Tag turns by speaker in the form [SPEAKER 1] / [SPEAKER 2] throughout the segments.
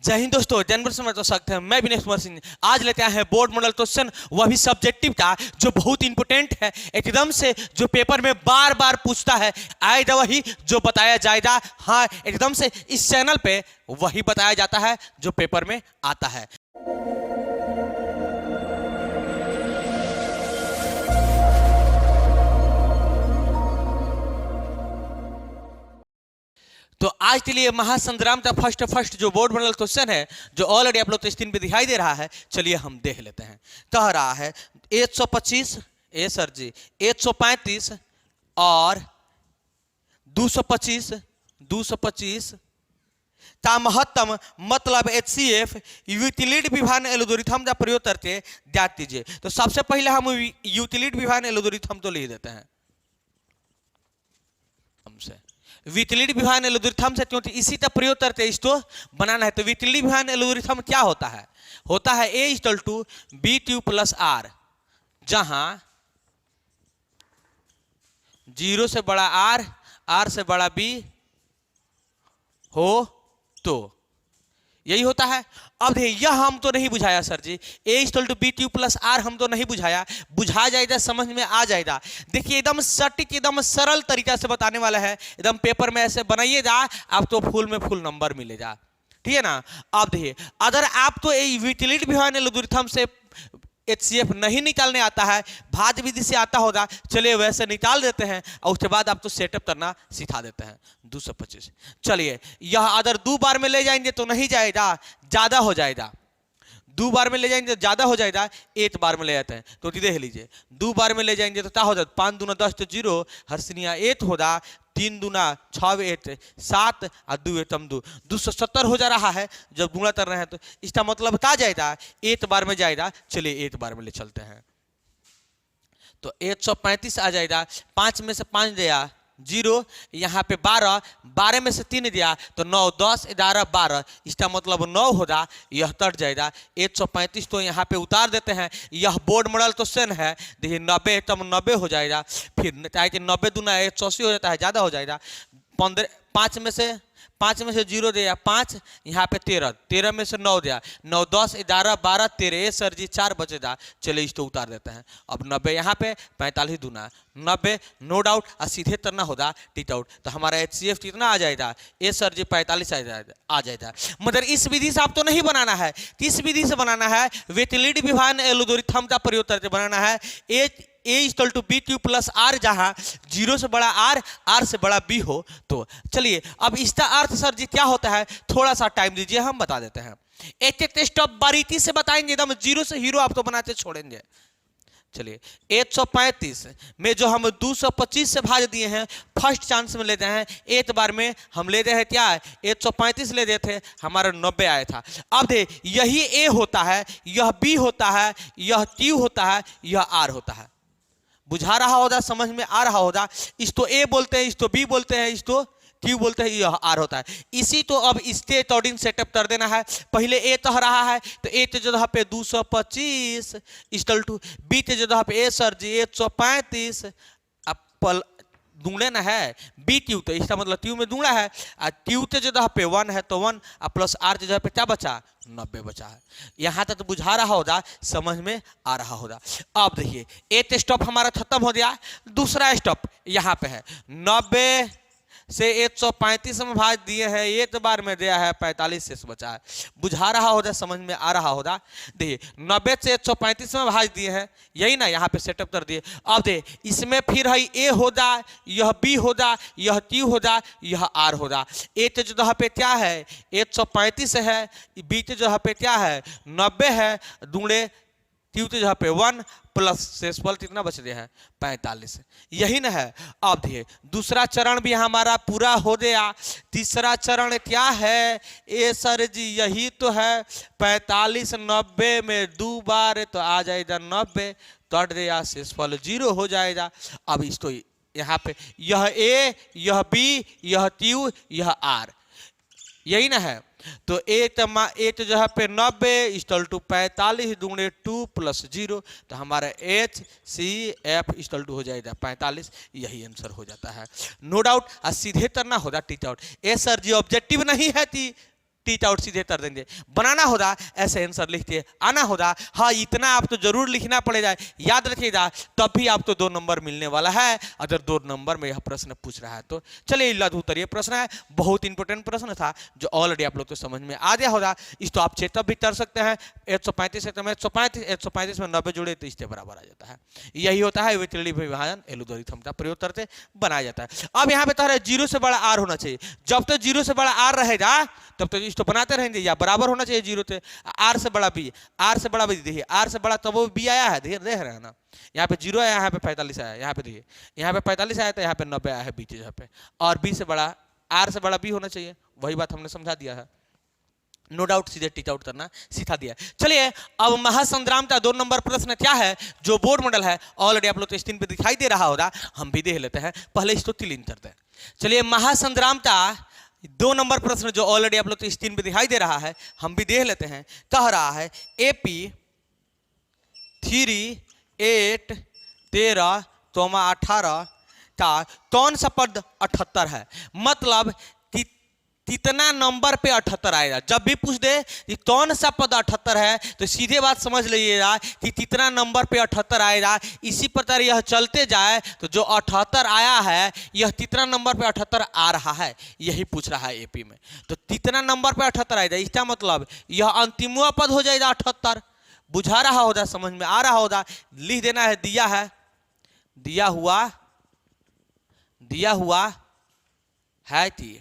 [SPEAKER 1] जय हिंद दोस्तों, जनवरी समय तो सकते हैं। मैं विनेश कुमार सिंह। आज लेते हैं बोर्ड मॉडल क्वेश्चन, वह भी सब्जेक्टिव का, जो बहुत इंपोर्टेंट है, एकदम से जो पेपर में बार बार पूछता है। आएगा वही जो बताया जाएगा। हाँ, एकदम से इस चैनल पे वही बताया जाता है जो पेपर में आता है। तो आज के लिए महासंग्राम का फर्स्ट जो बोर्ड मॉडल क्वेश्चन है, जो ऑलरेडी आप लोग तो स्क्रीन पे दिखाई दे रहा है, चलिए हम देख लेते हैं। कह रहा है 125 135 और 225 का महत्तम मतलब HCF यूटिलिटी विभाजन एल्गोरिथम का प्रयोग करके ज्ञात कीजिए। तो सबसे पहले हम यूटिलिटी विभाजन एल्गोरिथम तो लिख देते हैं हमसे। यूटिलिटी विभाजन एल्गोरिथम से, क्योंकि इसी का प्रयोग करके इसको बनाना है। तो यूटिलिटी विभाजन एल्गोरिथम क्या होता है? होता है A = B³ + R, जहां 0 से बड़ा R, R से बड़ा B हो तो यही होता है। अब देखिए, यह हम तो नहीं बुझाया sir ji, A = B³ + R हम तो नहीं बुझाया, बुझा जाएगा, समझ में आ जाएगा। देखिए, एकदम सटीक, एकदम सरल तरीका से बताने वाला है। एकदम पेपर में ऐसे बनाइएगा, आप तो फुल में फुल नंबर मिलेगा, ठीक है ना। अब देखिए, अगर आप तो यूटिलिटी विभाजन एल्गोरिथम से HCF नहीं निकालने आता है, भाज्य विधि से आता होगा, चलिए वैसे निकाल देते हैं और उसके बाद आपको सेटअप करना सिखा देते हैं। 225, चलिए यह अगर 2 बार में ले जाएंगे तो नहीं जाएगा, ज्यादा हो जाएगा। 2 बार में ले जाएंगे तो ज्यादा हो जाएगा, 1 बार में ले जाते हैं तो देख लीजिए। 2 बार में ले जाएंगे तो क्या हो जाता? 5 दूना 10 तो 0, हर्षनिया 8 होगा, 3 दूना 6 8 7 और 2 8 2 270 हो जा रहा है जब गुणा कर रहे हैं। तो इसका मतलब क्या जाएगा? 1 बार में जाएगा। चलिए 1 बार में ले चलते हैं तो 135 आ जाएगा। 5 में से 5 दिया 0, यहाँ पे 12, 12 में से 3 दिया तो 9, 10 11 12, इसका मतलब 9 होगा। यह कट जाएगा। 135 तो यहाँ पे उतार देते हैं। यह बोर्ड मॉडल क्वेश्चन है। देखिए 90 तब 90 हो जाएगा। फिर चाहे कि 90 दूना 180 हो जाता है, ज़्यादा हो जाएगा। 5 में से 0 दिया 5, यहाँ पे 13 में से 9 दिया 9, 10 11 12 13, सर जी 4 बचेगा। चलिए इसको उतार देते हैं। अब 90 यहाँ पे 45 दूना 90, नो डाउट, और सीधे तरना होगा टिक आउट। तो हमारा HCF कितना आ जाएगा? सर जी 45 आ जाएगा। मगर इस विधि से आप तो नहीं बनाना है, किस विधि से बनाना है? यूटिलिटी विभाजन एल्गोरिथम का प्रयोग करके बनाना है। A = B³ + R, जहां 0 से बड़ा R, R से बड़ा B हो तो। चलिए अब इसका अर्थ सर जी क्या होता है? थोड़ा सा टाइम दीजिए, हम बता देते हैं। एक स्टेप बारीकी से बताएंगे, एकदम 0 से हीरो आप तो बनाते छोड़ेंगे। चलिए 135 में जो हम 225 से भाग दिए हैं, फर्स्ट चांस में लेते हैं। 1 बार में हम लेते हैं क्या? 135 ले देते थे, हमारा 90 आया था। अब दे, यही A होता है, यह B होता है, यह Q होता है, यह R होता है। बुझा रहा होगा, समझ में आ रहा होगा। इसको A बोलते हैं, इसको B बोलते हैं, इसको Q बोलते हैं, यह R होता है। इसी तो अब इसके अकॉर्डिंग सेटअप कर देना है। पहले A कह रहा है तो A के जगह पे 225 = B के जगह पे सर जी 135, अब दूंगे ना है B³, तो इसका मतलब Q में दूंगा है। और Q के जगह पे 1 है तो 1, और प्लस R के जगह पे क्या बचा? 90 बचा है। यहां तक तो बुझा रहा होगा, समझ में आ रहा होगा। अब देखिए, एक स्टॉप हमारा खत्म हो गया, दूसरा स्टॉप यहाँ पे है। 90 से 135 में भाग दिए हैं, 1 बार में दिया है 45 शेष बचा है। बुझा रहा होगा, समझ में आ रहा होगा। देखिए 90 से 135 में भाग दिए हैं, यही ना, यहाँ पे सेटअप कर दिए। अब दे, इसमें फिर है A होगा, यह B होगा, यह Q होगा, यह R होगा। A के जगह पे क्या है? 135 है, B के जगह पे क्या है? 90 है, दूंगे Q के जगह पे 1, प्लस शेषफल कितना बच रहा है? 45। यही ना है। अब देखिए, दूसरा चरण भी हमारा पूरा हो गया। तीसरा चरण क्या है? सर जी यही तो है, 45 90 में 2 बार तो आ जाएगा 90, कट गया, शेषफल 0 हो जाएगा। अब इसको यहाँ पे यह A, यह B, यह Q, यह R, यही ना है। तो एक जो है पे 90 = 45 दूने 2 + 0, तो हमारा HCF = हो जाएगा 45। यही आंसर हो जाता है, नो डाउट। और सीधे करना होगा टिक आउट। सर जी ऑब्जेक्टिव नहीं है थी, टीच आउट सीधे कर देंगे। बनाना होगा ऐसे आंसर लिखते आना होगा। हाँ इतना आप तो जरूर लिखना पड़ेगा, याद रखिएगा, तब भी आपको 2 नंबर मिलने वाला है अगर 2 नंबर में यह प्रश्न पूछ रहा है तो। चलिए लघु उत्तरीय प्रश्न है, बहुत इंपॉर्टेंट प्रश्न था जो ऑलरेडी आप लोग को समझ में आ गया होगा। इसको आप चेतअप भी कर सकते हैं। 135 है तो 135 में 90 जोड़े तो इसके बराबर आ जाता है। यही होता है वितरणी विभाजन एलोगरिथम का प्रयोग करते बनाया जाता है। अब यहाँ पे तो 0 से बड़ा आर होना चाहिए। जब तक 0 से बड़ा आर रहेगा तब तक इसको बनाते रहेंगे, या बराबर होना चाहिए 0 से। आर से बड़ा बी, आर से बड़ा बी, देखिए आर से बड़ा तो वो बी आया है, देख रहे हैं ना, यहाँ पे 0 आया, यहाँ पे 45 आया, यहाँ पे देखिए यहाँ पे 45 आया तो यहाँ पे 90 आया है बी जगह पे, और बी से बड़ा आर से बड़ा बी होना चाहिए। वही बात हमने समझा दिया है, नो डाउट सीधे टीच आउट करना सिखा दिया। चलिए अब महासंग्राम का 2 नंबर प्रश्न क्या है जो बोर्ड मॉडल है, ऑलरेडी आप लोग तो स्क्रीन पे दिखाई दे रहा होगा, हम भी देख लेते हैं। पहले इसको क्लीन करते हैं। चलिए महासंग्राम का 2 नंबर प्रश्न जो ऑलरेडी आप लोग तो स्क्रीन पे दिखाई दे रहा है, हम भी देख लेते हैं। कह रहा है AP 3 8 13 18 का कौन सा पद 78 है, मतलब कितना नंबर पे 78 आएगा। जब भी पूछ दे कि कौन सा पद 78 है तो सीधे बात समझ लीजिएगा कि कितना नंबर पे 78 आएगा। इसी प्रकार यह चलते जाए तो जो 78 आया है यह कितना नंबर पे 78 आ रहा है, यही पूछ रहा है एपी में। तो कितना नंबर पे 78 आएगा, इसका मतलब यह अंतिमवा पद हो जाएगा 78। बुझा रहा होगा, समझ में आ रहा होगा, लिख देना है दिया है, दिया हुआ है कि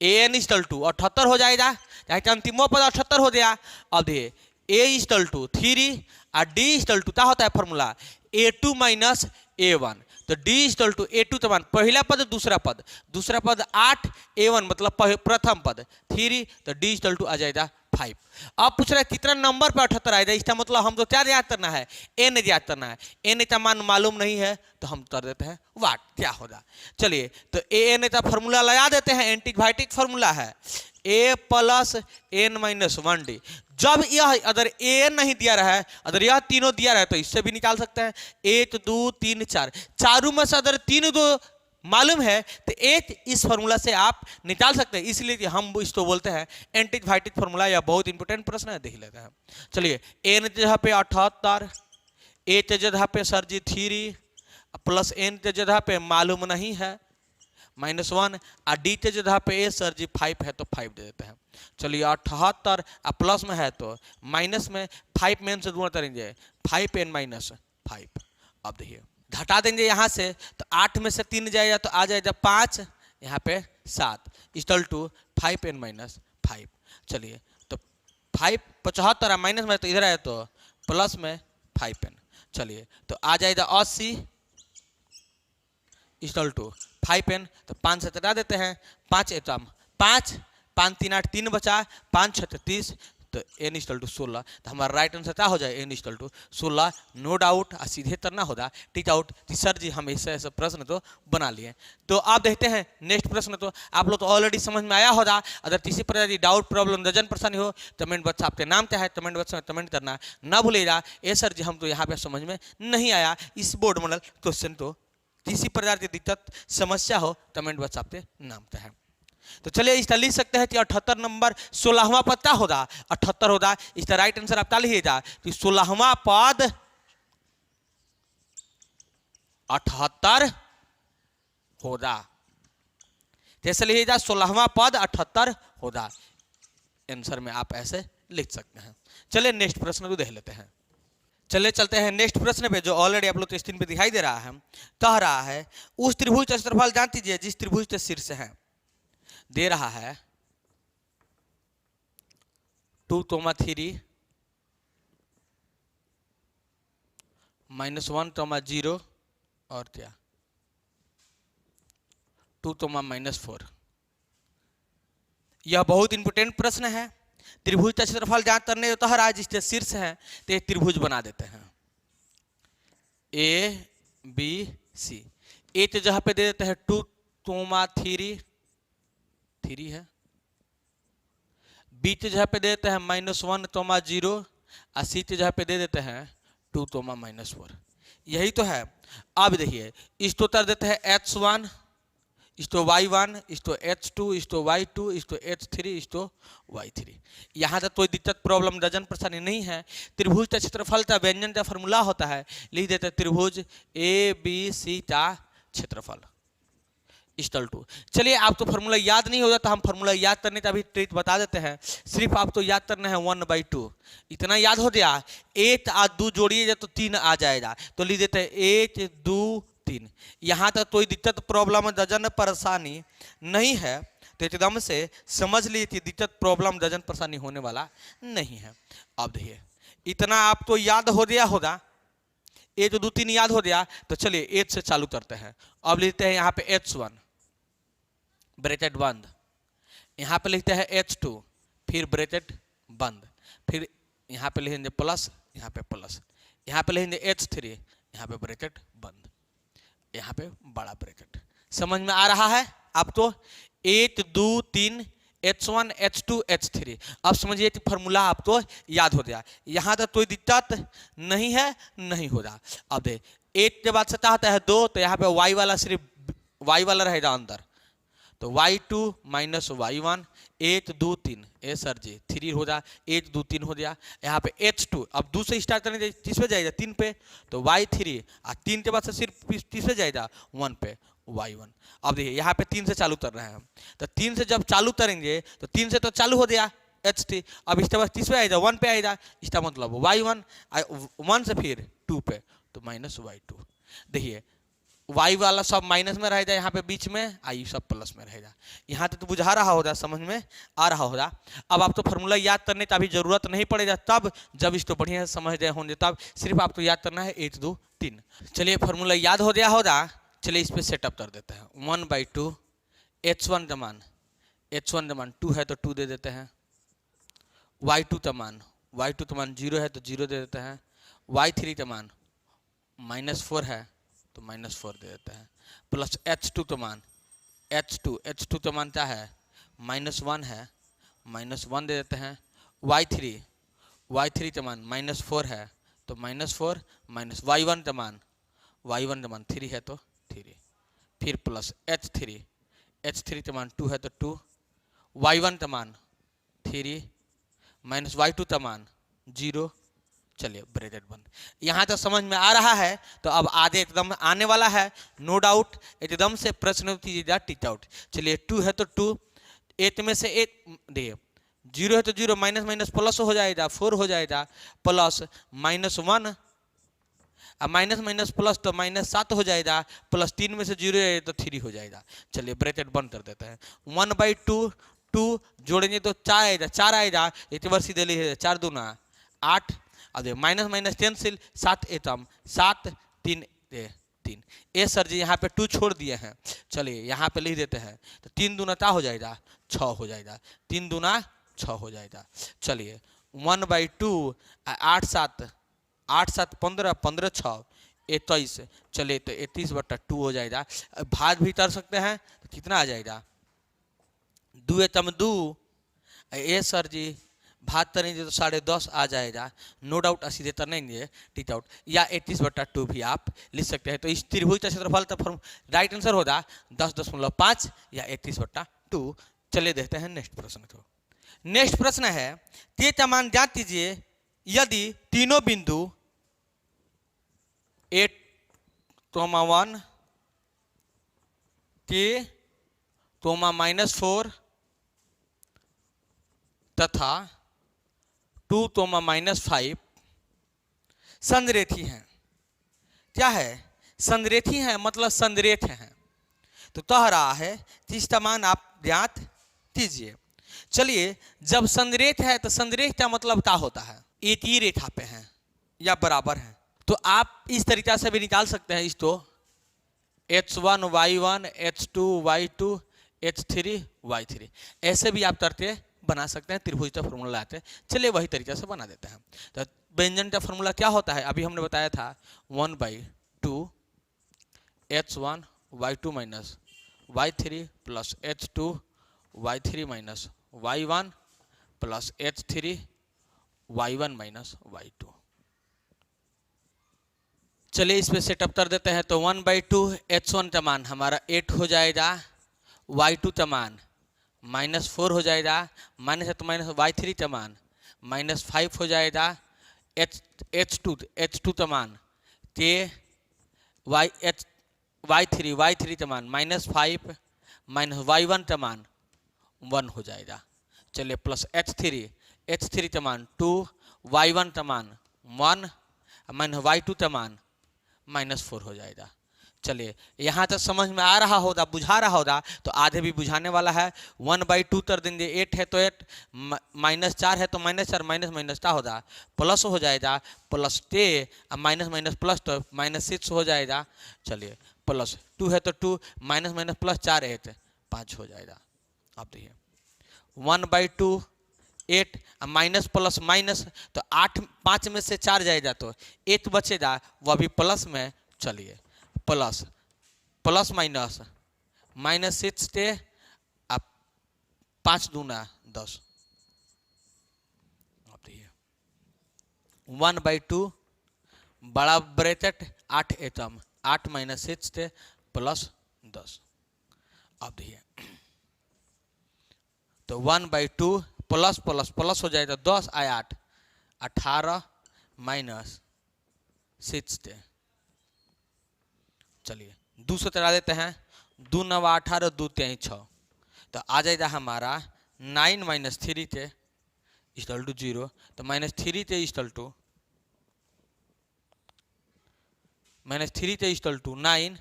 [SPEAKER 1] an इक्वल टू 78 हो जाएगा, चाहे अंतिमो पद 78 हो गया। अब देखिए a इक्वल टू 3 और d इक्वल टू क्या होता है फॉर्मूला a2 माइनस a1, तो d इक्वल टू a2 तो पहला पद दूसरा पद 8 a1 मतलब प्रथम पद 3, तो d इक्वल टू आ जाएगा 5। अब पूछ रहा है कितना नंबर पे 78 आएगा, इसका मतलब हमको क्या याद करना है, n याद करना है। n का मान मालूम नहीं है तो हम कर देते हैं वाट, क्या होगा। चलिए तो an का फॉर्मूला लगा देते हैं, एंटीबायोटिक फॉर्मूला है a plus n minus 1d। जब यह अगर an नहीं दिया रहा है, अगर यह तीनों दिया रहा है तो इससे भी निकाल सकते हैं 1 2 3 4, चारों में से अगर 3 2 मालूम है तो एक इस फॉर्मूला से आप निकाल सकते हैं, इसलिए कि हम इसको बोलते हैं एंटीबायोटिक फॉर्मूला। या बहुत इंपॉर्टेंट प्रश्न है, देख लेते हैं। चलिए n जगह पे 78, a के जगह पे सर जी 3 प्लस n के जगह पे मालूम नहीं है -1, और d के जगह पे a सर जी 5 है तो 5 दे देते हैं। चलिए 78 प्लस में है तो माइनस में 5 में से गुणा करेंगे 5n माइनस 5। अब देखिए घटा देंगे यहाँ से तो 8 में से 3 जाएगा तो आ जाएगा 5, यहाँ पे 7 इक्वल टू 5n माइनस 5। चलिए तो 5 75 माइनस में तो इधर आया तो प्लस में 5n। चलिए तो आ जाएगा 80 इक्वल टू 5n, तो 5 से घटा देते हैं, 5 एकम 5 5 3 8 3 बचा, 5 6 30, तो n इक्वल टू 16। तो हमारा राइट आंसर क्या हो जाए, n equal to 16। No doubt सीधे करना होगा टीच आउट। सर जी हम ऐसे प्रश्न तो बना लिए। तो आप देखते हैं नेक्स्ट प्रश्न, तो आप लोग तो ऑलरेडी समझ में आया होगा। अगर किसी प्रकार की डाउट प्रॉब्लम रजन परेशानी हो कमेंट बॉक्स, आपके नाम क्या है कमेंट बॉक्स में कमेंट करना ना भूलेगा। ए सर जी हम तो यहाँ पे समझ में नहीं आया इस बोर्ड मॉडल क्वेश्चन, तो किसी प्रकार की दिक्कत समस्या हो कमेंट बॉक्स आपके नाम क्या है। तो चलिए इसका लिख सकते हैं कि 78 नंबर 16वां पद क्या होगा, 78 होगा। इसका राइट आंसर आप क्या लिखिएगा कि 16वां पद 78 होगा। कैसे लिखिएगा, 16वां पद 78 होगा। आंसर में आप ऐसे लिख सकते हैं। चलिए नेक्स्ट प्रश्न को देख लेते हैं। चलिए चलते हैं नेक्स्ट प्रश्न पे जो ऑलरेडी आप लोग को स्क्रीन पे दिखाई दे रहा है। कह रहा है उस त्रिभुज का क्षेत्रफल जान दीजिए जिस त्रिभुज के शीर्ष है। दे रहा है 2 3 -1 0 और क्या 2 -4। यह बहुत इंपोर्टेंट प्रश्न है। त्रिभुज का क्षेत्रफल ज्ञात करने तो हर आज जिसके शीर्ष है तो एक त्रिभुज बना देते हैं ABC। ए के जगह पे दे देते हैं 2 3 है, बी के जगह पे दे देते हैं -1 0, और सी के जगह पे दे देते हैं 2 -4। यही तो है। अब देखिए इसको कर देते हैं h1 इस तो y1 इस तो h2 इस तो y2 इस तो h3 इस तो y3। यहाँ तक कोई दिक्कत प्रॉब्लम डजन परेशानी नहीं है। त्रिभुज का क्षेत्रफल का व्यंजन का फॉर्मूला होता है, लिख देते हैं त्रिभुज ABC का क्षेत्रफल इक्वल टू। चलिए आप तो फॉर्मूला याद नहीं होता तो हम फॉर्मूला याद करने का भी ट्रिक बता देते हैं। सिर्फ आप तो याद करना है 1/2, इतना याद हो गया। 8 और 2 जोड़िएगा तो 3 आ जाएगा, तो लिख देते हैं 1 2 3। यहाँ तक कोई दिक्कत प्रॉब्लम डजन परेशानी नहीं है, तो एकदम से समझ लीजिए कि दिक्कत प्रॉब्लम डजन परेशानी होने वाला नहीं है। अब देखिए इतना आपको याद हो गया होगा, 1 2 3 याद हो गया, तो चलिए 8 से चालू करते हैं। अब लिखते हैं यहाँ पे h1 ब्रैकेट बंद, यहाँ पे लिखते हैं h2 फिर ब्रैकेट बंद, फिर यहाँ पे लिखेंगे प्लस, यहाँ पे प्लस, यहाँ पे लिखेंगे h3, यहाँ पे ब्रैकेट बंद, यहाँ पे बड़ा ब्रैकेट। समझ में आ रहा है आप तो 1 2 3 h1 h2 h3। अब समझिए कि फॉर्मूला आपको याद हो गया, यहाँ तक कोई दिक्कत नहीं है, नहीं हो रहा। अब देख 1 के बाद सता आता है 2, तो यहाँ पे y वाला सिर्फ y वाला रहेगा अंदर, तो y2 माइनस y1 1 2 3 ए सर जी 3 हो जा, 1 2 3 हो गया। यहाँ पे h2 अब 2 से स्टार्ट करने किस पे जाएगा 3 पे, तो y3 और 3 के बाद से सिर्फ किस पे जाएगा 1 पे y1। अब देखिए यहाँ पे 3 से चालू कर रहे हैं हम, तो 3 से जब चालू करेंगे तो 3 से तो चालू हो गया h3, अब इसके बाद किस पे आएगा 1 पे आएगा, इसका मतलब y1 1 से फिर 2 पे, तो माइनस y2। देखिए y वाला सब माइनस में रहेगा, यहाँ पे बीच में आई सब प्लस में रहेगा। यहाँ तक तो बुझा रहा होगा, समझ में आ रहा होगा। अब आप तो फॉर्मूला याद करने का भी जरूरत नहीं पड़ेगा, तब जब इसको बढ़िया से समझ गए होंगे तब सिर्फ आपको याद करना है 1 2 3। चलिए फॉर्मूला याद हो गया होगा, चलिए इस पर सेटअप कर देते हैं। 1/2 h1 का मान 2 है तो 2 दे देते हैं, y2 का मान 0 है तो 0 दे देते हैं, y3 का मान -4 है तो -4 दे देते हैं, प्लस h2 का मान h2 का मान क्या है -1 है, -1 दे देते हैं, y3 का मान -4 है तो -4 माइनस y1 का मान 3 है तो 3, फिर प्लस h3 का मान 2 है तो 2, y1 का मान 3 माइनस y2 का मान 0। चलिए ब्रैकेट बंद। यहाँ तक समझ में आ रहा है, तो अब आगे एकदम आने वाला है, नो डाउट एकदम से प्रश्न कीजिएगा टिक आउट। चलिए 2 है तो 2, 8 में से 8 देखिए 0 है तो 0 माइनस माइनस प्लस हो जाएगा 4 हो जाएगा, प्लस -1 माइनस माइनस प्लस तो -7 हो जाएगा, प्लस 3 में से 0 है तो 3 हो जाएगा। चलिए ब्रैकेट बंद कर देते हैं। 1/2 2 जोड़ेंगे तो 4 आएगा, एक बार सीधे लिखे 4 दूना 8, अब माइनस माइनस कैंसिल 7 एटम 7 3 3 ए सर जी यहाँ पे 2 छोड़ दिए हैं। चलिए यहाँ पे लिख देते हैं, तो 3 दूना क्या हो जाएगा 6 हो जाएगा, 3 दूना 6 हो जाएगा। चलिए 1/2 8 7 15 15 6 21, चलिए तो 31/2 हो जाएगा। भाग भी कर सकते हैं तो कितना आ जाएगा 2 एटम 2 ए सर जी भाग करेंगे तो 10.5 आ जाएगा, नो डाउट सीधे तरेंगे टिक आउट, या 31/2 भी आप लिख सकते हैं। तो इस त्रिभुज का क्षेत्रफल तो राइट आंसर होगा 10.5 या 31/2। चलिए देखते हैं नेक्स्ट प्रश्न को। नेक्स्ट प्रश्न है के का मान ज्ञात कीजिए यदि तीनों बिंदु 8, 1 के, -4 तथा 2, -5 संरेखी हैं। क्या है संरेखी हैं, मतलब संरेख हैं, तो कह रहा है कि इसका मान आप ज्ञात कीजिए। चलिए जब संरेख है तो संरेख का मतलब क्या होता है, एक ही रेखा पे हैं या बराबर हैं, तो आप इस तरीका से भी निकाल सकते हैं इसको h1 y1 h2 y2 h3 y3, ऐसे भी आप करके बना सकते हैं। त्रिभुज का फॉर्मूला लाते हैं, चलिए वही तरीके से बना देते हैं। तो व्यंजन का फॉर्मूला क्या होता है, अभी हमने बताया था 1/2 h1 y2 minus y3 plus h2 y3 minus y1 plus h3 y1 minus y2। चलिए इस पे सेटअप कर देते हैं। तो 1/2 h1 का मान हमारा 8 हो जाएगा, y2 का मान -4 हो जाएगा, माइनस है तो माइनस y3 का मान -5 हो जाएगा, h2 का मान के y3 का मान -5 माइनस y1 का मान 1 हो जाएगा। चलिए प्लस h3 का मान 2, y1 का मान 1 माइनस y2 का मान -4 हो जाएगा। चलिए यहाँ तक समझ में आ रहा होगा, बुझा रहा होगा, तो आधे भी बुझाने वाला है। 1/2 कर देंगे, 8 है तो 8, -4 है तो -4, माइनस क्या होगा प्लस हो जाएगा, प्लस टे माइनस प्लस तो -6 हो जाएगा। चलिए प्लस 2 है तो 2, माइनस प्लस 4 8 5 हो जाएगा। आप देखिए 1/2 8 माइनस प्लस माइनस तो 8, 5 में से 4 जाएगा तो 8 बचेगा, वह भी प्लस में। चलिए प्लस -6 टे 5 दूना 10। 1/2 बड़ा ब्रैकेट 8 एटम, 8 - 6 टे प्लस 10। अब देखिए तो 1/2 प्लस प्लस प्लस हो जाएगा, 10 आया 8, 18 माइनस 6 टे। चलिए 2 से चला देते हैं, 2 9 18, 2 3 6, तो आ जाएगा हमारा 9 - 3 टे इक्वल टू 0, तो -3 टे इक्वल टू -3 टे इक्वल टू 9,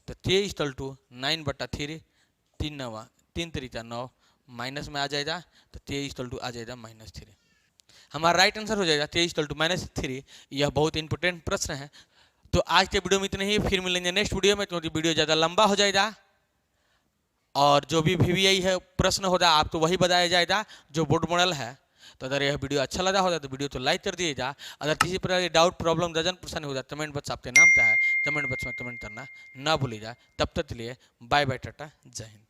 [SPEAKER 1] तो टे इक्वल टू 9/3, 3 9 3 3 9, माइनस में आ जाएगा तो टे इक्वल टू आ जाएगा -3। हमारा राइट आंसर हो जाएगा टे इक्वल टू -3। यह बहुत इंपॉर्टेंट प्रश्न है। तो आज के वीडियो में इतने ही, फिर मिलेंगे नेक्स्ट वीडियो में, क्योंकि वीडियो ज़्यादा लंबा हो जाएगा। और जो भी VVI है प्रश्न होगा आपको वही बताया जाएगा जो बोर्ड मॉडल है। तो अगर यह वीडियो अच्छा लगा होगा तो वीडियो तो लाइक कर दीजिएगा। अगर किसी प्रकार की डाउट प्रॉब्लम दर्जन परेशानी होगा, कमेंट बॉक्स आपके नाम क्या है, कमेंट बॉक्स में कमेंट करना ना भूलिएगा। तब तक के लिए बाय बाय, टाटा, जय हिंद।